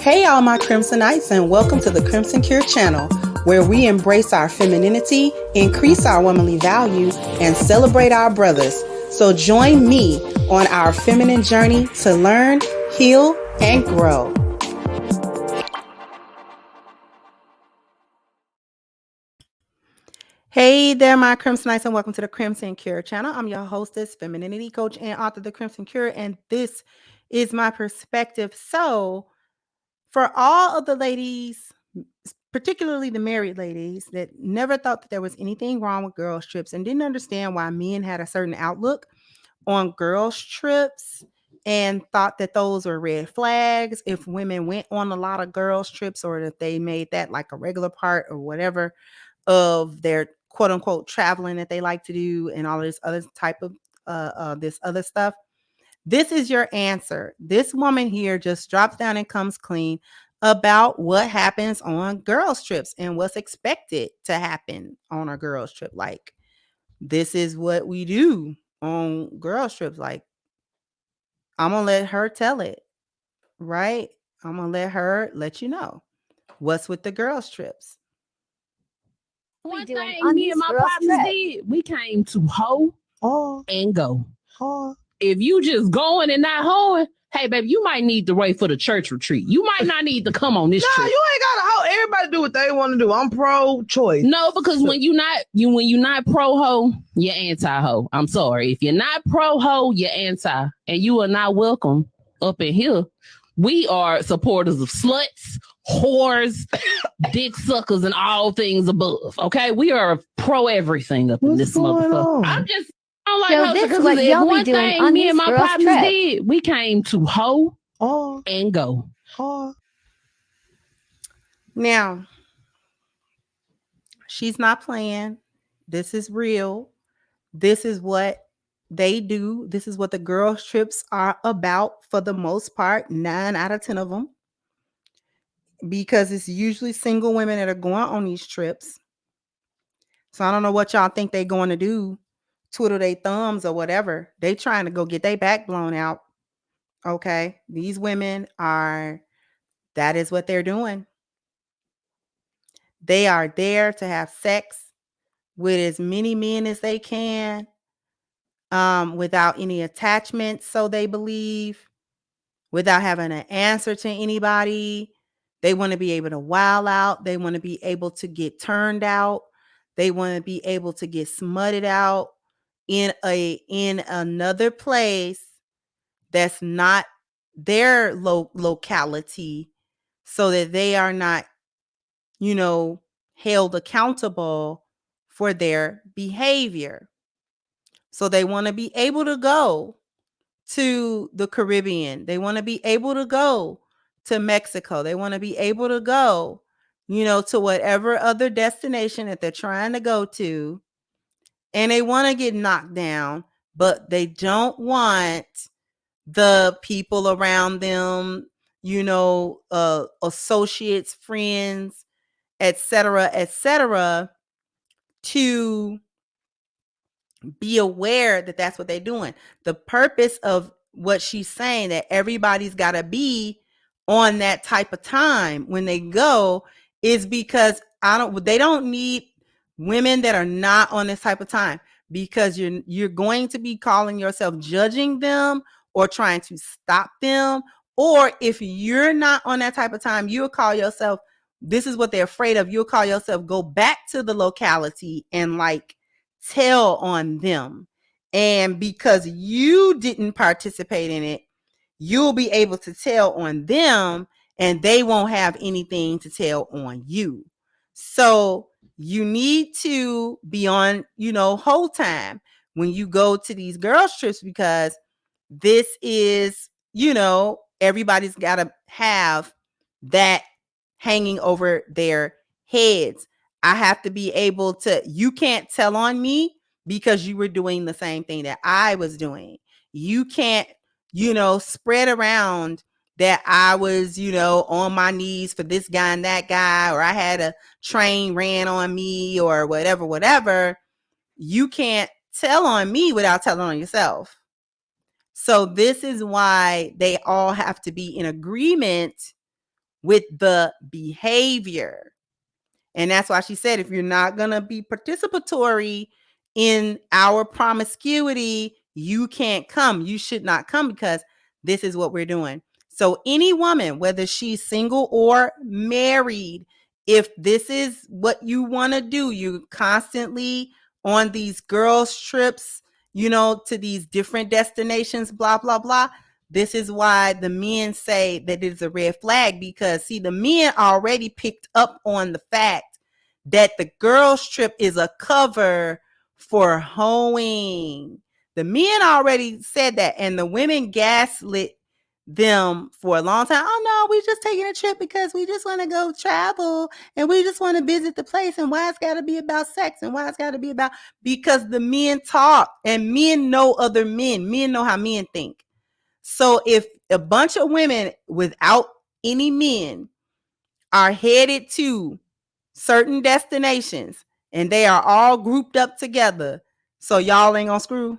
Hey, all my Crimsonites, and welcome to the Crimson Cure channel, where we embrace our femininity, increase our womanly value, and celebrate our brothers. So join me on our feminine journey to learn, heal, and grow. Hey there, my Crimsonites, and welcome to the Crimson Cure channel. I'm your hostess, femininity coach, and author of the Crimson Cure, and this is my perspective. So, for all of the ladies, particularly the married ladies, that never thought that there was anything wrong with girls' trips and didn't understand why men had a certain outlook on girls' trips and thought that those were red flags if women went on a lot of girls' trips or if they made that like a regular part or whatever of their quote unquote traveling that they like to do and all this other type of this other stuff. This is your answer. This woman here just drops down and comes clean about what happens on girls' trips and what's expected to happen on a girls' trip. Like, this is what we do on girls' trips. Like, I'm going to let her tell it, right? I'm going to let her let you know what's with the girls' trips. One thing me and my partners did, we came to hoe and go. If you just going and not hoeing, hey, baby, you might need to wait for the church retreat. You might not need to come on this trip. You ain't got to hoe. Everybody do what they want to do. I'm pro-choice. No, because when you're not pro-hoe, you're anti-hoe. I'm sorry. If you're not pro-hoe, you're anti. And you are not welcome up in here. We are supporters of sluts, whores, dick suckers, and all things above. Okay? We are pro everything up in this motherfucker. I'm just this is what y'all be doing on me and my partners trip. did. We came to hoe and go. Now, she's not playing. This is real. This is what they do. This is what the girls' trips are about for the most part, 9 out of 10 of them. Because it's usually single women that are going on these trips. So I don't know what y'all think they're going to do. Twiddle their thumbs or whatever. They trying to go get their back blown out. Okay. These women that is what they're doing. They are there to have sex with as many men as they can, without any attachments, so they believe, without having an answer to anybody. They want to be able to wild out. They want to be able to get turned out. They want to be able to get smutted out in another place that's not their locality, so that they are not, held accountable for their behavior. So they want to be able to go to the Caribbean. They want to be able to go to Mexico. They want to be able to go, to whatever other destination that they're trying to go to. And they want to get knocked down, but they don't want the people around them, associates, friends, etc., to be aware that that's what they're doing. The purpose of what she's saying, that everybody's got to be on that type of time when they go, is because they don't need women that are not on this type of time, because you're going to be calling yourself judging them or trying to stop them. Or if you're not on that type of time, you'll call yourself, this is what they're afraid of, you'll call yourself, go back to the locality and tell on them. And because you didn't participate in it, you'll be able to tell on them, and they won't have anything to tell on you. So you need to be on, whole time when you go to these girls' trips, because this is, everybody's got to have that hanging over their heads. I have to be able to, you can't tell on me because you were doing the same thing that I was doing. You can't, spread around that I was, on my knees for this guy and that guy, or I had a train ran on me or whatever. You can't tell on me without telling on yourself. So this is why they all have to be in agreement with the behavior. And that's why she said, if you're not going to be participatory in our promiscuity, you can't come. You should not come because this is what we're doing. So any woman, whether she's single or married, if this is what you want to do, you're constantly on these girls' trips, to these different destinations, blah, blah, blah. This is why the men say that it's a red flag, because see, the men already picked up on the fact that the girls trip is a cover for hoeing. The men already said that, and the women gaslit them for a long time. Oh no, we just taking a trip because we just want to go travel and we just want to visit the place, and why it's got to be about sex, and why it's got to be about, because the men talk and men know other men. Men know how men think. So if a bunch of women without any men are headed to certain destinations and they are all grouped up together, so y'all ain't gonna screw?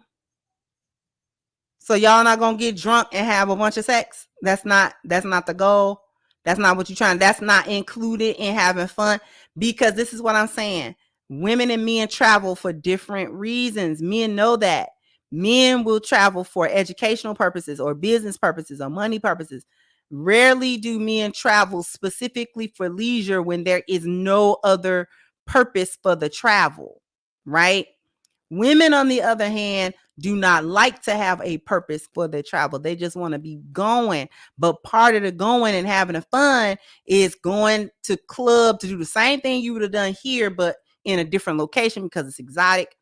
So y'all not gonna get drunk and have a bunch of sex? That's not the goal. That's not what you're trying. That's not included in having fun, because this is what I'm saying. Women and men travel for different reasons. Men know that. Men will travel for educational purposes or business purposes or money purposes. Rarely do men travel specifically for leisure when there is no other purpose for the travel, right? Women, on the other hand, do not like to have a purpose for their travel. They just want to be going. But part of the going and having the fun is going to club to do the same thing you would have done here, but in a different location, because it's exotic.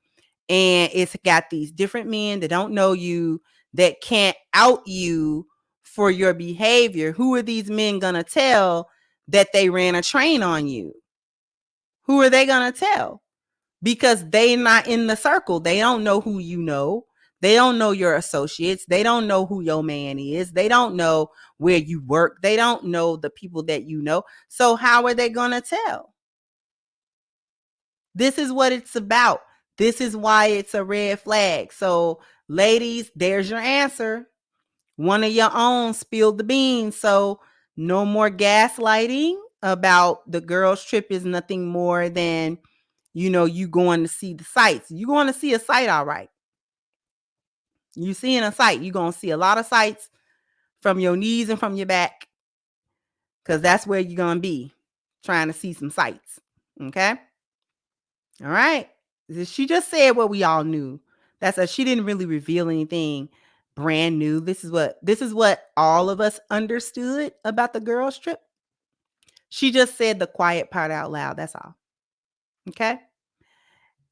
And it's got these different men that don't know you, that can't out you for your behavior. Who are these men going to tell that they ran a train on you? Who are they going to tell? Because they not in the circle. They don't know who you know. They don't know your associates. They don't know who your man is. They don't know where you work. They don't know the people that you know. So how are they going to tell? This is what it's about. This is why it's a red flag. So ladies, there's your answer. One of your own spilled the beans. So no more gaslighting about the girls' trip is nothing more than, you going to see the sights. You going to see a sight, all right. You seeing a sight. You're going to see a lot of sights from your knees and from your back, because that's where you're going to be, trying to see some sights. Okay? All right. She just said what we all knew. She didn't really reveal anything brand new. This is what all of us understood about the girls' trip. She just said the quiet part out loud. That's all. Okay?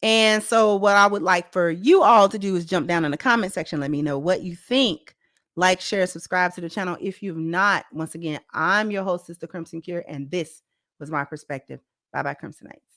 And so what I would like for you all to do is jump down in the comment section. Let me know what you think. Like, share, subscribe to the channel if you've not. Once again, I'm your host, Sister Crimson Cure, and this was my perspective. Bye-bye, Crimsonites.